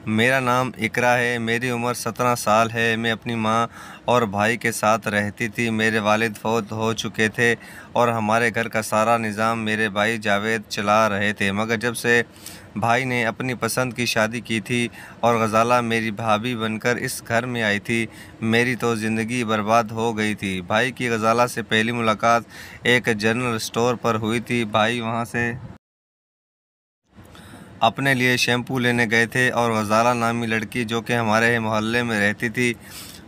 मेरा नाम इकरा है। मेरी उम्र 17 साल है। मैं अपनी माँ और भाई के साथ रहती थी। मेरे वालिद फौत हो चुके थे और हमारे घर का सारा निज़ाम मेरे भाई जावेद चला रहे थे। मगर जब से भाई ने अपनी पसंद की शादी की थी और गज़ाला मेरी भाभी बनकर इस घर में आई थी, मेरी तो ज़िंदगी बर्बाद हो गई थी। भाई की गज़ाला से पहली मुलाकात एक जनरल स्टोर पर हुई थी। भाई वहाँ से अपने लिए शैम्पू लेने गए थे और गज़ाला नामी लड़की जो कि हमारे मोहल्ले में रहती थी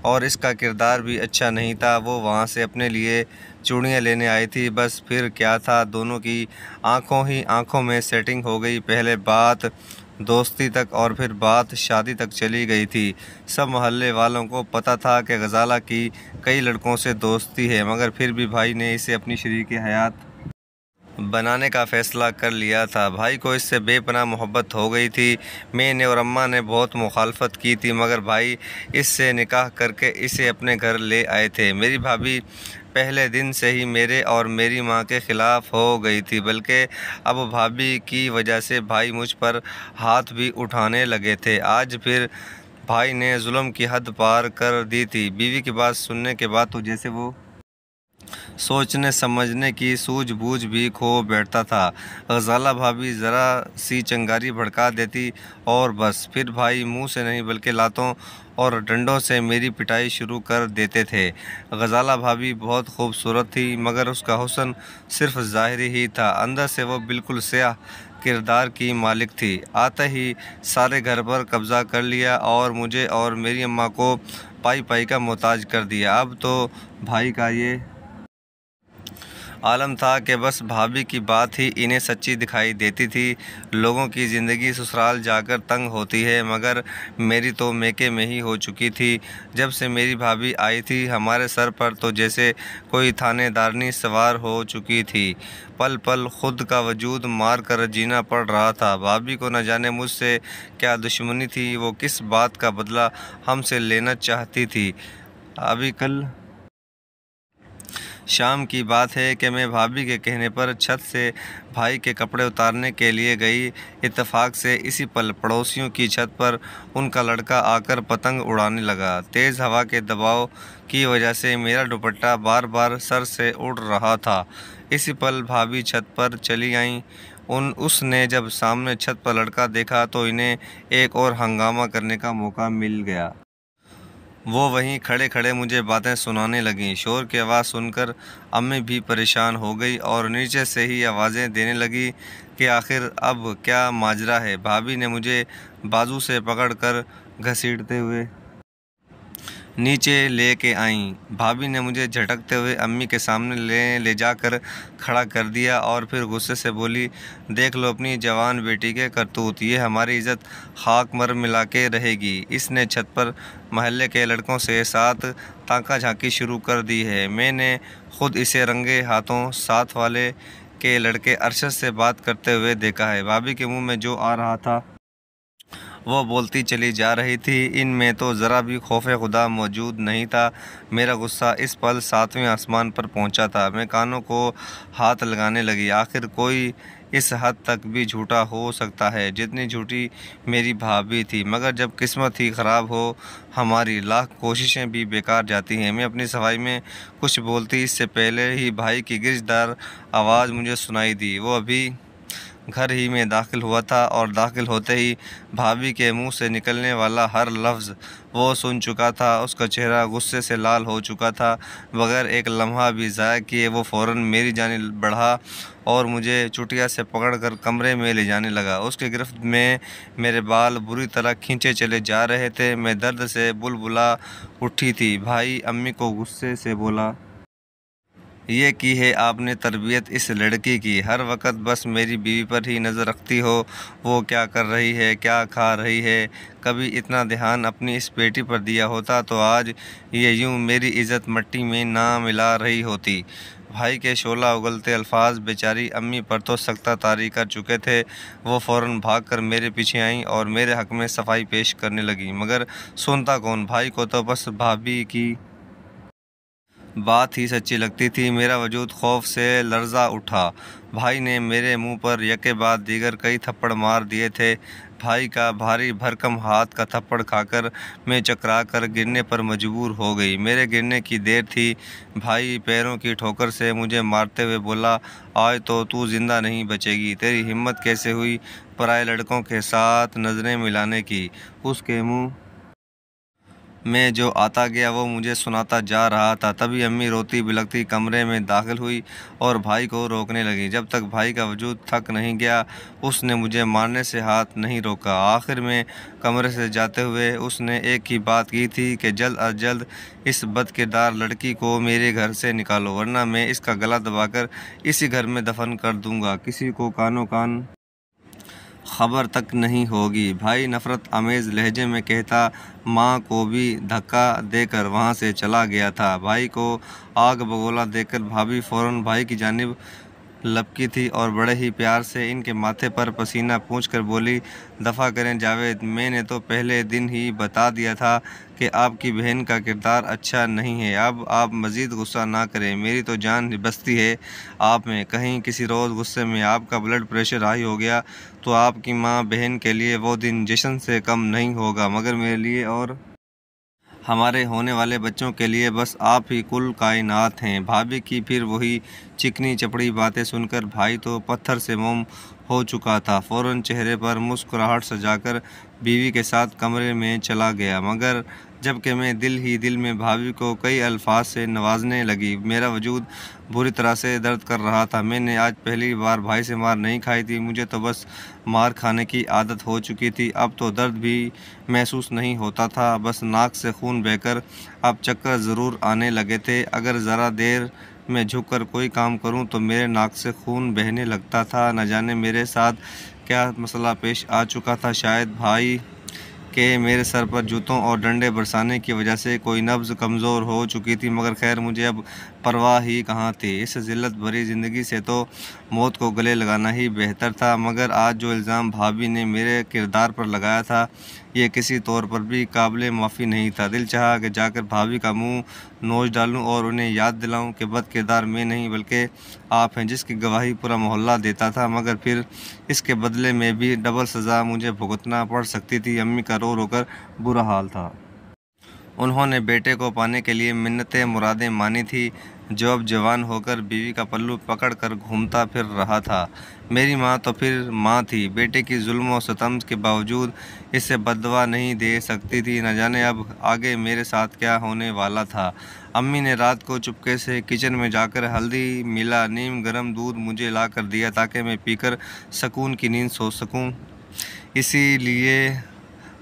और इसका किरदार भी अच्छा नहीं था, वो वहाँ से अपने लिए चूड़ियाँ लेने आई थी। बस फिर क्या था, दोनों की आंखों ही आंखों में सेटिंग हो गई। पहले बात दोस्ती तक और फिर बात शादी तक चली गई थी। सब मोहल्ले वालों को पता था कि गज़ाला की कई लड़कों से दोस्ती है, मगर फिर भी भाई ने इसे अपनी शरीक हयात बनाने का फ़ैसला कर लिया था। भाई को इससे बेपनाह मोहब्बत हो गई थी। मैंने और अम्मा ने बहुत मुखालफत की थी, मगर भाई इससे निकाह करके इसे अपने घर ले आए थे। मेरी भाभी पहले दिन से ही मेरे और मेरी माँ के ख़िलाफ़ हो गई थी, बल्कि अब भाभी की वजह से भाई मुझ पर हाथ भी उठाने लगे थे। आज फिर भाई ने जुल्म की हद पार कर दी थी। बीवी की बात सुनने के बाद तो जैसे वो सोचने समझने की सूझबूझ भी खो बैठता था। गज़ाला भाभी ज़रा सी चिंगारी भड़का देती और बस फिर भाई मुंह से नहीं बल्कि लातों और डंडों से मेरी पिटाई शुरू कर देते थे। गज़ाला भाभी बहुत खूबसूरत थी, मगर उसका हुस्न सिर्फ ज़ाहिरी ही था। अंदर से वो बिल्कुल स्याह किरदार की मालिक थी। आते ही सारे घर पर कब्ज़ा कर लिया और मुझे और मेरी अम्मा को पाई पाई का मोहताज कर दिया। अब तो भाई का ये आलम था कि बस भाभी की बात ही इन्हें सच्ची दिखाई देती थी। लोगों की ज़िंदगी ससुराल जाकर तंग होती है, मगर मेरी तो मैके में ही हो चुकी थी। जब से मेरी भाभी आई थी हमारे सर पर तो जैसे कोई थानेदारनी सवार हो चुकी थी। पल पल खुद का वजूद मार कर जीना पड़ रहा था। भाभी को न जाने मुझसे क्या दुश्मनी थी, वो किस बात का बदला हमसे लेना चाहती थी। अभी कल शाम की बात है कि मैं भाभी के कहने पर छत से भाई के कपड़े उतारने के लिए गई। इत्तेफाक से इसी पल पड़ोसियों की छत पर उनका लड़का आकर पतंग उड़ाने लगा। तेज़ हवा के दबाव की वजह से मेरा दुपट्टा बार बार सर से उड़ रहा था। इसी पल भाभी छत पर चली आईं। उसने जब सामने छत पर लड़का देखा तो इन्हें एक और हंगामा करने का मौका मिल गया। वो वहीं खड़े खड़े मुझे बातें सुनाने लगीं। शोर की आवाज़ सुनकर अम्मी भी परेशान हो गई और नीचे से ही आवाज़ें देने लगी कि आखिर अब क्या माजरा है। भाभी ने मुझे बाजू से पकड़कर घसीटते हुए नीचे लेके आईं। भाभी ने मुझे झटकते हुए अम्मी के सामने ले जाकर खड़ा कर दिया और फिर गुस्से से बोली, देख लो अपनी जवान बेटी के करतूत, ये हमारी इज़्ज़त खाक मर मिला के रहेगी। इसने छत पर महल्ले के लड़कों से साथ ताका झांकी शुरू कर दी है। मैंने खुद इसे रंगे हाथों साथ वाले के लड़के अरशद से बात करते हुए देखा है। भाभी के मुंह में जो आ रहा था वो बोलती चली जा रही थी, इनमें तो ज़रा भी खौफ़े खुदा मौजूद नहीं था। मेरा गुस्सा इस पल 7वें आसमान पर पहुंचा था। मैं कानों को हाथ लगाने लगी। आखिर कोई इस हद तक भी झूठा हो सकता है जितनी झूठी मेरी भाभी थी। मगर जब किस्मत ही ख़राब हो, हमारी लाख कोशिशें भी बेकार जाती हैं। मैं अपनी सफाई में कुछ बोलती इससे पहले ही भाई की गिरजदार आवाज़ मुझे सुनाई दी। वो अभी घर ही में दाखिल हुआ था और दाखिल होते ही भाभी के मुंह से निकलने वाला हर लफ्ज़ वो सुन चुका था। उसका चेहरा गुस्से से लाल हो चुका था। बगैर एक लम्हा भी ज़ाया किए वो फ़ौरन मेरी जानिब बढ़ा और मुझे चुटिया से पकड़कर कमरे में ले जाने लगा। उसकी गिरफ्त में मेरे बाल बुरी तरह खींचे चले जा रहे थे। मैं दर्द से बुलबुला उठी थी। भाई अम्मी को गुस्से से बोला, ये की है आपने तरबियत इस लड़की की, हर वक्त बस मेरी बीवी पर ही नज़र रखती हो, वो क्या कर रही है, क्या खा रही है। कभी इतना ध्यान अपनी इस बेटी पर दिया होता तो आज ये यूं मेरी इज़्ज़त मट्टी में ना मिला रही होती। भाई के शोला उगलते अल्फाज बेचारी अम्मी पर तो सख्ता तारी कर चुके थे। वो फ़ौरन भाग कर मेरे पीछे आईं और मेरे हक़ में सफाई पेश करने लगी, मगर सुनता कौन। भाई को तो बस भाभी की बात ही सच्ची लगती थी। मेरा वजूद खौफ से लर्जा उठा। भाई ने मेरे मुंह पर यके बाद दीगर कई थप्पड़ मार दिए थे। भाई का भारी भरकम हाथ का थप्पड़ खाकर मैं चकरा कर गिरने पर मजबूर हो गई। मेरे गिरने की देर थी, भाई पैरों की ठोकर से मुझे मारते हुए बोला, आज तो तू जिंदा नहीं बचेगी। तेरी हिम्मत कैसे हुई पराए लड़कों के साथ नजरें मिलाने की। उसके मुंह में जो आता गया वो मुझे सुनाता जा रहा था। तभी अम्मी रोती बिलखती कमरे में दाखिल हुई और भाई को रोकने लगी। जब तक भाई का वजूद थक नहीं गया, उसने मुझे मारने से हाथ नहीं रोका। आखिर में कमरे से जाते हुए उसने एक ही बात की थी कि जल्द अज जल्द इस बदकिरदार लड़की को मेरे घर से निकालो, वरना मैं इसका गला दबाकर इसी घर में दफन कर दूंगा। किसी को कानो कान खबर तक नहीं होगी। भाई नफ़रत आमेज़ लहजे में कहता, माँ को भी धक्का देकर वहाँ से चला गया था। भाई को आग बगोला देकर भाभी फ़ौरन भाई की जानिब लपकी थी और बड़े ही प्यार से इनके माथे पर पसीना पोंछकर बोली, दफ़ा करें जावेद, मैंने तो पहले दिन ही बता दिया था कि आपकी बहन का किरदार अच्छा नहीं है। अब आप मज़ीद गुस्सा ना करें, मेरी तो जान बसती है आप में। कहीं किसी रोज़ गुस्से में आपका ब्लड प्रेशर हाई हो गया तो आपकी माँ बहन के लिए वो दिन जश्न से कम नहीं होगा, मगर मेरे लिए और हमारे होने वाले बच्चों के लिए बस आप ही कुल कायनात हैं। भाभी की फिर वही चिकनी चपड़ी बातें सुनकर भाई तो पत्थर से मोम हो चुका था। फ़ौरन चेहरे पर मुस्कुराहट सजाकर बीवी के साथ कमरे में चला गया, मगर जबकि मैं दिल ही दिल में भाभी को कई अल्फाज से नवाजने लगी। मेरा वजूद बुरी तरह से दर्द कर रहा था। मैंने आज पहली बार भाई से मार नहीं खाई थी। मुझे तो बस मार खाने की आदत हो चुकी थी। अब तो दर्द भी महसूस नहीं होता था, बस नाक से खून बहकर अब चक्कर ज़रूर आने लगे थे। अगर ज़रा देर में झुककर कोई काम करूं तो मेरे नाक से खून बहने लगता था। न जाने मेरे साथ क्या मसला पेश आ चुका था। शायद भाई के मेरे सर पर जूतों और डंडे बरसाने की वजह से कोई नब्ज़ कमज़ोर हो चुकी थी, मगर खैर मुझे अब परवाह ही कहाँ थी। इस ज़िल्लत भरी ज़िंदगी से तो मौत को गले लगाना ही बेहतर था। मगर आज जो इल्ज़ाम भाभी ने मेरे किरदार पर लगाया था, ये किसी तौर पर भी काबिल माफ़ी नहीं था। दिल चाहा कि जाकर भाभी का मुंह नोच डालूं और उन्हें याद दिलाऊं कि बद किरदार मैं नहीं बल्कि आप हैं, जिसकी गवाही पूरा मोहल्ला देता था। मगर फिर इसके बदले में भी डबल सज़ा मुझे भुगतना पड़ सकती थी। अम्मी का रो रो कर बुरा हाल था। उन्होंने बेटे को पाने के लिए मिन्नतें मुरादें मानी थी, जो अब जवान होकर बीवी का पल्लू पकड़ कर घूमता फिर रहा था। मेरी माँ तो फिर माँ थी, बेटे की जुल्म और सितम के बावजूद इसे बददुआ नहीं दे सकती थी। न जाने अब आगे मेरे साथ क्या होने वाला था। अम्मी ने रात को चुपके से किचन में जाकर हल्दी मिला नीम गर्म दूध मुझे ला कर दिया ताकि मैं पीकर सुकून की नींद सो सकूं। इसीलिए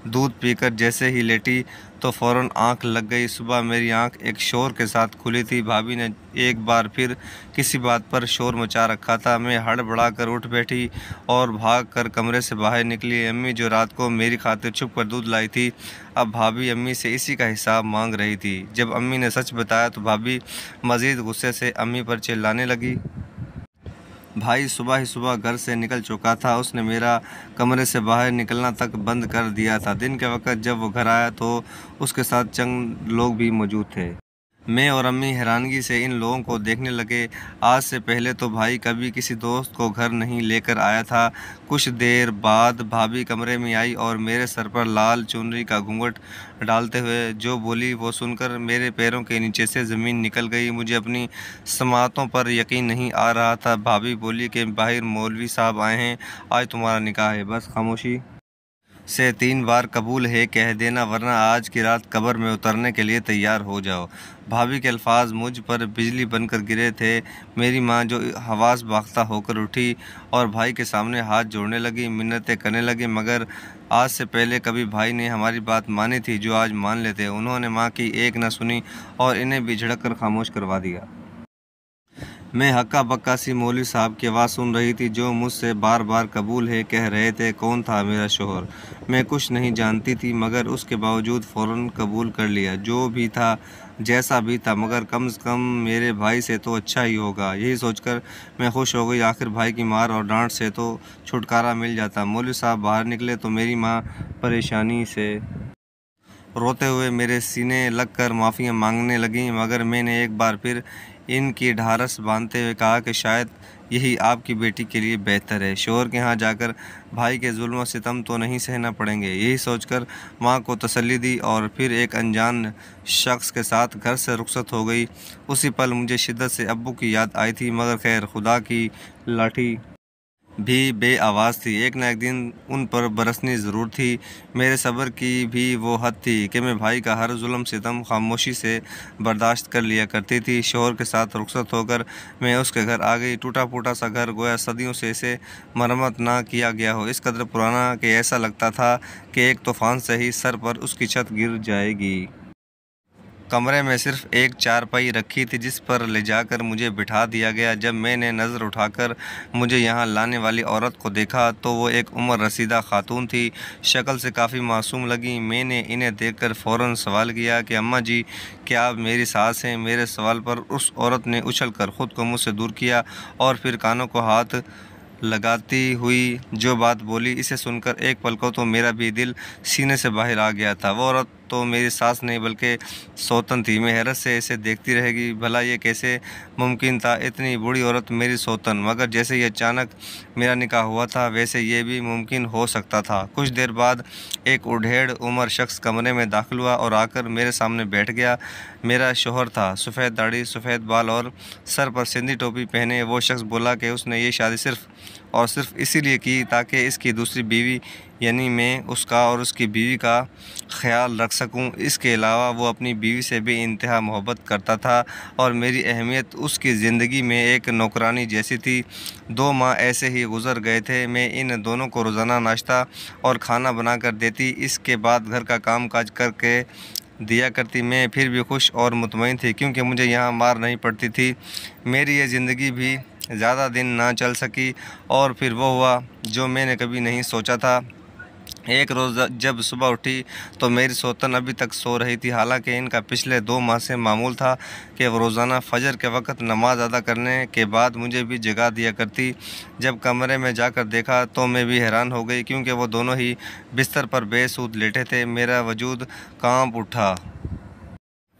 दूध पीकर जैसे ही लेटी तो फ़ौरन आंख लग गई। सुबह मेरी आंख एक शोर के साथ खुली थी। भाभी ने एक बार फिर किसी बात पर शोर मचा रखा था। मैं हड़बड़ा कर उठ बैठी और भाग कर कमरे से बाहर निकली। अम्मी जो रात को मेरी खातिर छुप कर दूध लाई थी, अब भाभी अम्मी से इसी का हिसाब मांग रही थी। जब अम्मी ने सच बताया तो भाभी मज़ीद गुस्से से अम्मी पर चिल्लाने लगी। भाई सुबह ही सुबह घर से निकल चुका था। उसने मेरा कमरे से बाहर निकलना तक बंद कर दिया था। दिन के वक्त जब वो घर आया तो उसके साथ चंद लोग भी मौजूद थे। मैं और अम्मी हैरानगी से इन लोगों को देखने लगे। आज से पहले तो भाई कभी किसी दोस्त को घर नहीं लेकर आया था। कुछ देर बाद भाभी कमरे में आई और मेरे सर पर लाल चुनरी का घूंघट डालते हुए जो बोली वो सुनकर मेरे पैरों के नीचे से ज़मीन निकल गई। मुझे अपनी समातों पर यकीन नहीं आ रहा था। भाभी बोली कि बाहर मौलवी साहब आए हैं, आज तुम्हारा निकाह है। बस खामोशी से 3 बार कबूल है कह देना, वरना आज की रात कब्र में उतरने के लिए तैयार हो जाओ। भाभी के अल्फाज मुझ पर बिजली बनकर गिरे थे। मेरी माँ जो हवास बाख्ता होकर उठी और भाई के सामने हाथ जोड़ने लगी, मिन्नतें करने लगी, मगर आज से पहले कभी भाई ने हमारी बात मानी थी जो आज मान लेते। उन्होंने माँ की एक न सुनी और इन्हें भी झिड़क कर खामोश करवा दिया। मैं हक्का बक्का सी मौलवी साहब की आवाज़ सुन रही थी जो मुझसे बार बार कबूल है कह रहे थे। कौन था मेरा शोहर? मैं कुछ नहीं जानती थी, मगर उसके बावजूद फ़ौरन कबूल कर लिया। जो भी था जैसा भी था, मगर कम से कम मेरे भाई से तो अच्छा ही होगा। यही सोचकर मैं खुश हो गई। आखिर भाई की मार और डांट से तो छुटकारा मिल जाता। मौलवी साहब बाहर निकले तो मेरी माँ परेशानी से रोते हुए मेरे सीने लगकर माफ़ियाँ मांगने लगीं, मगर मैंने एक बार फिर इनकी ढाढ़स बांधते हुए कहा कि शायद यही आपकी बेटी के लिए बेहतर है। शोहर के यहाँ जाकर भाई के जुल्म व सितम तो नहीं सहना पड़ेंगे। यही सोचकर माँ को तसल्ली दी और फिर एक अनजान शख्स के साथ घर से रुखसत हो गई। उसी पल मुझे शिद्दत से अब्बू की याद आई थी, मगर खैर खुदा की लाठी भी बे-आवाज़ थी। एक न एक दिन उन पर बरसनी ज़रूर थी। मेरे सब्र की भी वो हद थी कि मैं भाई का हर जुल्म सितम खामोशी से बर्दाश्त कर लिया करती थी। शौहर के साथ रुखसत होकर मैं उसके घर आ गई। टूटा-फूटा सा घर, गोया सदियों से इसे मरम्मत ना किया गया हो। इस कदर पुराना कि ऐसा लगता था कि एक तूफ़ान से ही सर पर उसकी छत गिर जाएगी। कमरे में सिर्फ एक चारपाई रखी थी, जिस पर ले जाकर मुझे बिठा दिया गया। जब मैंने नज़र उठाकर मुझे यहाँ लाने वाली औरत को देखा तो वो एक उम्र रसीदा खातून थी। शक्ल से काफ़ी मासूम लगी। मैंने इन्हें देखकर फ़ौरन सवाल किया कि अम्मा जी, क्या आप मेरी सास हैं? मेरे सवाल पर उस औरत ने उछलकर ख़ुद को मुझसे दूर किया और फिर कानों को हाथ लगाती हुई जो बात बोली, इसे सुनकर एक पल को तो मेरा भी दिल सीने से बाहर आ गया था। वो औरत तो मेरी सास नहीं बल्कि सौतन थी। मैं हैरत से इसे देखती रह गई। भला ये कैसे मुमकिन था, इतनी बूढ़ी औरत मेरी सौतन? मगर जैसे ही अचानक मेरा निकाह हुआ था वैसे ये भी मुमकिन हो सकता था। कुछ देर बाद एक उधेड़ उम्र शख्स कमरे में दाखिल हुआ और आकर मेरे सामने बैठ गया। मेरा शौहर था, सफ़ेद दाढ़ी, सफ़ेद बाल और सर पर सिंधी टोपी पहने। वो शख्स बोला कि उसने ये शादी सिर्फ़ और सिर्फ इसीलिए की ताकि इसकी दूसरी बीवी यानी मैं उसका और उसकी बीवी का ख्याल रख सकूं। इसके अलावा वो अपनी बीवी से भी इंतहा मोहब्बत करता था और मेरी अहमियत उसकी ज़िंदगी में एक नौकरानी जैसी थी। 2 माह ऐसे ही गुजर गए थे। मैं इन दोनों को रोज़ाना नाश्ता और खाना बना कर देती, इसके बाद घर का काम काज करके दिया करती। मैं फिर भी खुश और मुतमईन थी क्योंकि मुझे यहाँ मार नहीं पड़ती थी। मेरी ये ज़िंदगी भी ज़्यादा दिन ना चल सकी और फिर वो हुआ जो मैंने कभी नहीं सोचा था। एक रोज़ जब सुबह उठी तो मेरी सौतन अभी तक सो रही थी। हालांकि इनका पिछले 2 माह से मामूल था कि वो रोज़ाना फजर के वक़्त नमाज अदा करने के बाद मुझे भी जगा दिया करती। जब कमरे में जाकर देखा तो मैं भी हैरान हो गई क्योंकि वो दोनों ही बिस्तर पर बेसुध लेटे थे। मेरा वजूद कांप उठा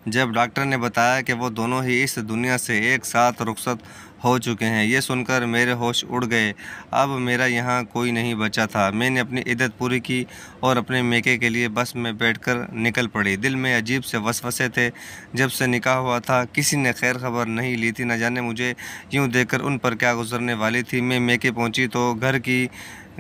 जब डॉक्टर ने बताया कि वो दोनों ही इस दुनिया से एक साथ रुखसत हो चुके हैं। ये सुनकर मेरे होश उड़ गए। अब मेरा यहाँ कोई नहीं बचा था। मैंने अपनी इद्दत पूरी की और अपने मेके के लिए बस में बैठकर निकल पड़ी। दिल में अजीब से वसवसे थे। जब से निकाह हुआ था किसी ने खैर खबर नहीं ली थी। न जाने मुझे यूँ देखकर उन पर क्या गुजरने वाली थी। मैं मेके पहुँची तो घर की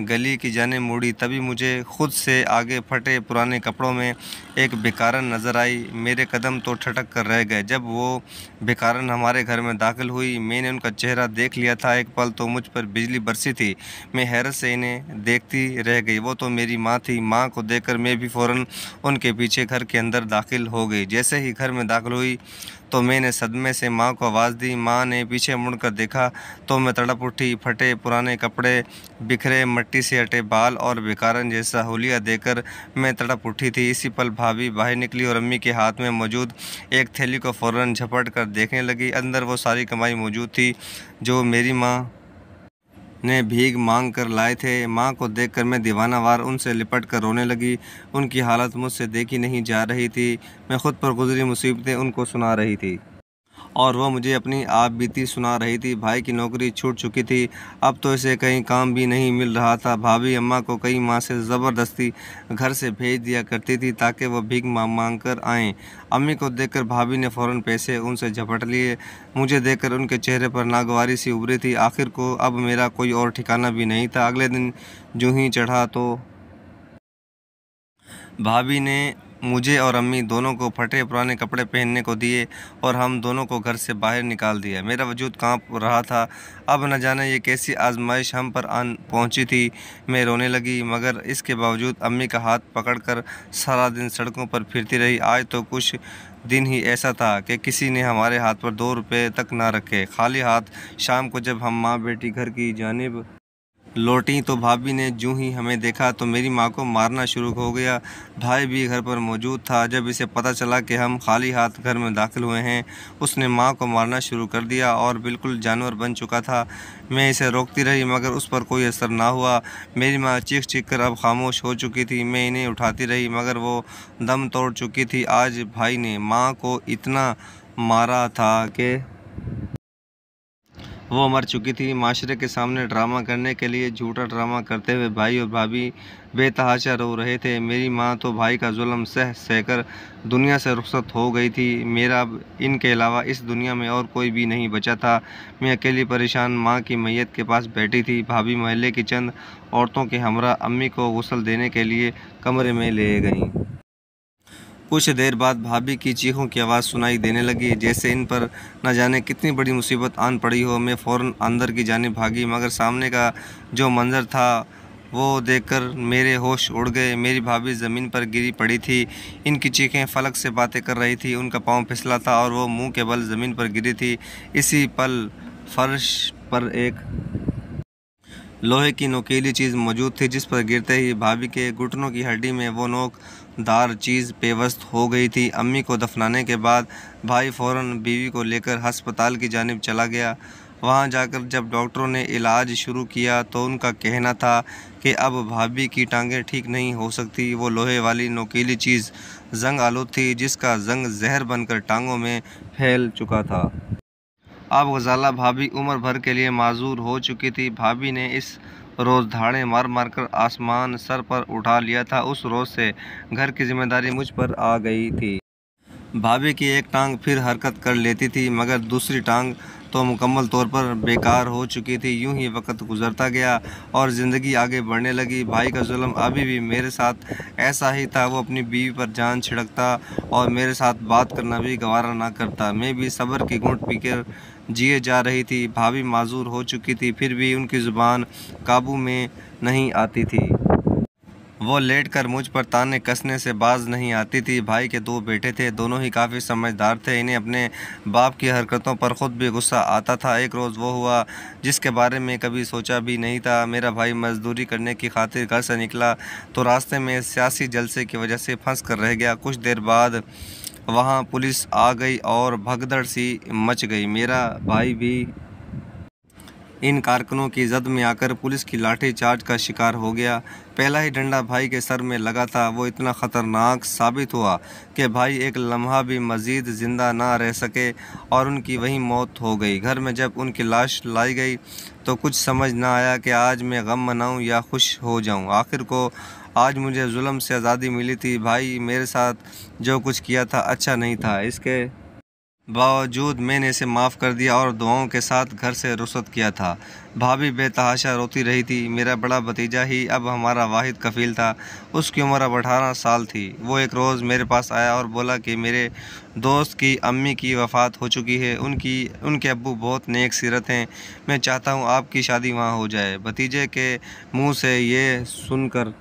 गली की जाने मुड़ी। तभी मुझे खुद से आगे फटे पुराने कपड़ों में एक भिखारन नज़र आई। मेरे कदम तो ठटक कर रह गए जब वो भिखारन हमारे घर में दाखिल हुई। मैंने उनका चेहरा देख लिया था। एक पल तो मुझ पर बिजली बरसी थी। मैं हैरत से इन्हें देखती रह गई। वो तो मेरी माँ थी। माँ को देखकर मैं भी फ़ौरन उनके पीछे घर के अंदर दाखिल हो गई। जैसे ही घर में दाखिल हुई तो मैंने सदमे से माँ को आवाज़ दी। माँ ने पीछे मुड़कर देखा तो मैं तड़प उठी। फटे पुराने कपड़े, बिखरे मिट्टी से हटे बाल और भिखारन जैसा हुलिया देकर मैं तड़प उठी थी। इसी पल भाभी बाहर निकली और अम्मी के हाथ में मौजूद एक थैली को फ़ौरन झपट कर देखने लगी। अंदर वो सारी कमाई मौजूद थी जो मेरी माँ ने भीख मांग कर लाए थे। माँ को देखकर मैं दीवानावार उनसे लिपट कर रोने लगी। उनकी हालत मुझसे देखी नहीं जा रही थी। मैं खुद पर गुजरी मुसीबतें उनको सुना रही थी और वह मुझे अपनी आप बीती सुना रही थी। भाई की नौकरी छूट चुकी थी। अब तो इसे कहीं काम भी नहीं मिल रहा था। भाभी अम्मा को कई माह से ज़बरदस्ती घर से भेज दिया करती थी ताकि वह भीख मांग कर आएँ। अम्मी को देखकर भाभी ने फ़ौरन पैसे उनसे झपट लिए। मुझे देखकर उनके चेहरे पर नागवारी सी उभरी थी। आखिर को अब मेरा कोई और ठिकाना भी नहीं था। अगले दिन जूँ ही चढ़ा तो भाभी ने मुझे और अम्मी दोनों को फटे पुराने कपड़े पहनने को दिए और हम दोनों को घर से बाहर निकाल दिया। मेरा वजूद कांप रहा था। अब न जाने ये कैसी आजमाइश हम पर आन पहुंची थी। मैं रोने लगी मगर इसके बावजूद अम्मी का हाथ पकड़कर सारा दिन सड़कों पर फिरती रही। आज तो कुछ दिन ही ऐसा था कि किसी ने हमारे हाथ पर 2 रुपये तक ना रखे। खाली हाथ शाम को जब हम माँ बेटी घर की जानिब लौटी तो भाभी ने जूं ही हमें देखा तो मेरी माँ को मारना शुरू हो गया। भाई भी घर पर मौजूद था। जब इसे पता चला कि हम खाली हाथ घर में दाखिल हुए हैं उसने माँ को मारना शुरू कर दिया और बिल्कुल जानवर बन चुका था। मैं इसे रोकती रही मगर उस पर कोई असर ना हुआ। मेरी माँ चीख चीख कर अब खामोश हो चुकी थी। मैं इन्हें उठाती रही मगर वो दम तोड़ चुकी थी। आज भाई ने माँ को इतना मारा था कि वो मर चुकी थी। माशरे के सामने ड्रामा करने के लिए झूठा ड्रामा करते हुए भाई और भाभी बेतहाशा रो रहे थे। मेरी माँ तो भाई का जुल्म सह सहकर दुनिया से रुखसत हो गई थी। मेरा अब इनके अलावा इस दुनिया में और कोई भी नहीं बचा था। मैं अकेली परेशान माँ की मैयत के पास बैठी थी। भाभी मोहल्ले की चंद औरतों के हमरा अम्मी को गुस्ल देने के लिए कमरे में ले गईं। कुछ देर बाद भाभी की चीखों की आवाज़ सुनाई देने लगी, जैसे इन पर न जाने कितनी बड़ी मुसीबत आन पड़ी हो। मैं फ़ौरन अंदर की जानिब भागी, मगर सामने का जो मंजर था वो देखकर मेरे होश उड़ गए। मेरी भाभी ज़मीन पर गिरी पड़ी थी। इनकी चीखें फलक से बातें कर रही थी। उनका पाँव फिसला था और वो मुंह के बल ज़मीन पर गिरी थी। इसी पल फर्श पर एक लोहे की नोकीली चीज़ मौजूद थी, जिस पर गिरते ही भाभी के घुटनों की हड्डी में वो नोकदार चीज़ पेवस्त हो गई थी। अम्मी को दफनाने के बाद भाई फ़ौरन बीवी को लेकर अस्पताल की जानिब चला गया। वहां जाकर जब डॉक्टरों ने इलाज शुरू किया तो उनका कहना था कि अब भाभी की टांगें ठीक नहीं हो सकती। वो लोहे वाली नोकीली चीज़ जंग आलूद थी, जिसका जंग जहर बनकर टांगों में फैल चुका था। अब गजाला भाभी उम्र भर के लिए माजूर हो चुकी थी। भाभी ने इस रोज़ धाड़े मार मार कर आसमान सर पर उठा लिया था। उस रोज़ से घर की जिम्मेदारी मुझ पर आ गई थी। भाभी की एक टांग फिर हरकत कर लेती थी, मगर दूसरी टांग तो मुकम्मल तौर पर बेकार हो चुकी थी। यूं ही वक्त गुजरता गया और ज़िंदगी आगे बढ़ने लगी। भाई का जुल्म अभी भी मेरे साथ ऐसा ही था। वो अपनी बीवी पर जान छिड़कता और मेरे साथ बात करना भी गवारा ना करता। मैं भी सब्र की घूंट पीकर जिए जा रही थी। भाभी माजूर हो चुकी थी, फिर भी उनकी ज़ुबान काबू में नहीं आती थी। वो लेटकर मुझ पर ताने कसने से बाज नहीं आती थी। भाई के दो बेटे थे, दोनों ही काफ़ी समझदार थे। इन्हें अपने बाप की हरकतों पर ख़ुद भी गुस्सा आता था। एक रोज़ वो हुआ जिसके बारे में कभी सोचा भी नहीं था। मेरा भाई मजदूरी करने की खातिर घर से निकला तो रास्ते में सियासी जलसे की वजह से फंस कर रह गया। कुछ देर बाद वहाँ पुलिस आ गई और भगदड़ सी मच गई। मेरा भाई भी इन कारकुनों की जद में आकर पुलिस की लाठी चार्ज का शिकार हो गया। पहला ही डंडा भाई के सर में लगा था। वो इतना ख़तरनाक साबित हुआ कि भाई एक लम्हा भी मज़ीद ज़िंदा ना रह सके और उनकी वहीं मौत हो गई। घर में जब उनकी लाश लाई गई तो कुछ समझ ना आया कि आज मैं गम मनाऊं या खुश हो जाऊं। आखिर को आज मुझे जुल्म से आज़ादी मिली थी। भाई मेरे साथ जो कुछ किया था अच्छा नहीं था, इसके बावजूद मैंने इसे माफ़ कर दिया और दुआओं के साथ घर से रुखसत किया था। भाभी बेतहाशा रोती रही थी। मेरा बड़ा भतीजा ही अब हमारा वाहिद कफ़ील था। उसकी उम्र अब 18 साल थी। वो एक रोज़ मेरे पास आया और बोला कि मेरे दोस्त की अम्मी की वफ़ात हो चुकी है। उनके अब्बू बहुत नेक सीरत हैं। मैं चाहता हूँ आपकी शादी वहाँ हो जाए। भतीजे के मुँह से ये सुनकर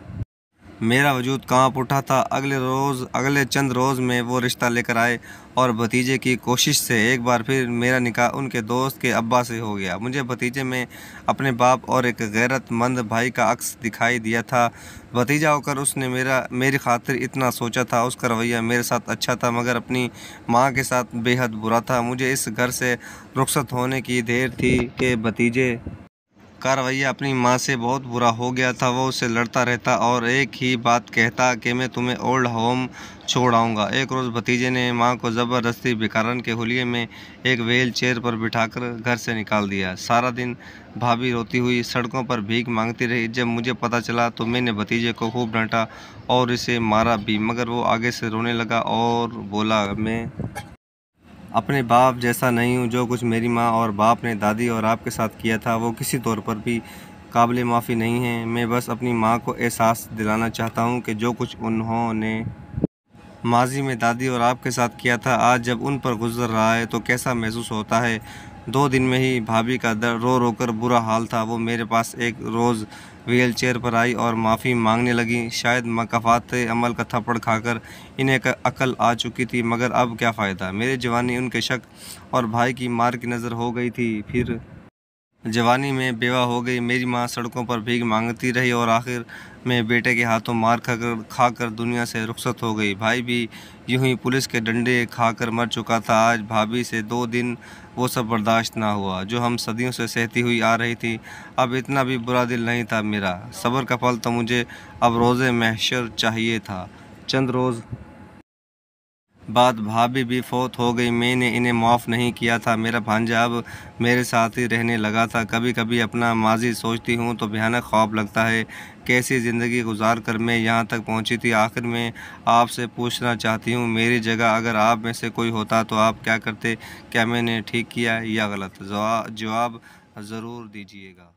मेरा वजूद कांप उठा था। अगले चंद रोज़ में वो रिश्ता लेकर आए और भतीजे की कोशिश से एक बार फिर मेरा निकाह उनके दोस्त के अब्बा से हो गया। मुझे भतीजे में अपने बाप और एक गैरतमंद भाई का अक्स दिखाई दिया था। भतीजा होकर उसने मेरी खातिर इतना सोचा था। उसका रवैया मेरे साथ अच्छा था, मगर अपनी माँ के साथ बेहद बुरा था। मुझे इस घर से रुखसत होने की देर थी कि भतीजे का रवैया अपनी माँ से बहुत बुरा हो गया था। वो उससे लड़ता रहता और एक ही बात कहता कि मैं तुम्हें ओल्ड होम छोड़ आऊँगा। एक रोज़ भतीजे ने माँ को ज़बरदस्ती भिखारन के हुलिये में एक व्हील चेयर पर बिठाकर घर से निकाल दिया। सारा दिन भाभी रोती हुई सड़कों पर भीख मांगती रही। जब मुझे पता चला तो मैंने भतीजे को खूब डांटा और इसे मारा भी, मगर वो आगे से रोने लगा और बोला, मैं अपने बाप जैसा नहीं हूँ। जो कुछ मेरी माँ और बाप ने दादी और आपके साथ किया था वो किसी तौर पर भी काबिल माफ़ी नहीं है। मैं बस अपनी माँ को एहसास दिलाना चाहता हूँ कि जो कुछ उन्होंने माजी में दादी और आपके साथ किया था, आज जब उन पर गुजर रहा है तो कैसा महसूस होता है। 2 दिन में ही भाभी का रो रो कर बुरा हाल था। वो मेरे पास एक रोज़ व्हील चेयर पर आई और माफ़ी मांगने लगी। शायद मकाफ़ात अमल का थप्पड़ खाकर इन्हें अकल आ चुकी थी, मगर अब क्या फ़ायदा। मेरी जवानी उनके शक और भाई की मार की नज़र हो गई थी। फिर जवानी में बेवा हो गई। मेरी माँ सड़कों पर भीख मांगती रही और आखिर में बेटे के हाथों मार खाकर दुनिया से रुखसत हो गई। भाई भी यूं ही पुलिस के डंडे खाकर मर चुका था। आज भाभी से 2 दिन वो सब बर्दाश्त ना हुआ जो हम सदियों से सहती हुई आ रही थी। अब इतना भी बुरा दिल नहीं था मेरा। सब्र का फल तो मुझे अब रोज़े महशर चाहिए था। चंद रोज़ बात भाभी भी फौत हो गई, मैंने इन्हें माफ़ नहीं किया था। मेरा भांजा अब मेरे साथ ही रहने लगा था। कभी कभी अपना माजी सोचती हूँ तो भयानक ख्वाब लगता है। कैसी ज़िंदगी गुजार कर मैं यहाँ तक पहुँची थी। आखिर में आपसे पूछना चाहती हूँ, मेरी जगह अगर आप में से कोई होता तो आप क्या करते? क्या मैंने ठीक किया या गलत? जवाब ज़रूर दीजिएगा।